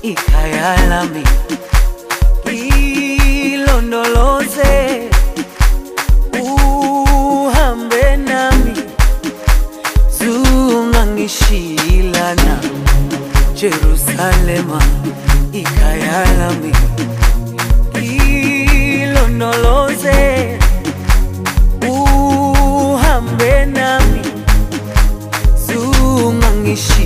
ikhaya lami ilondoloze, uhambe nami zungangishilana. Jerusalema ikhaya lami ilondoloze, uhambe nami zungangishilana.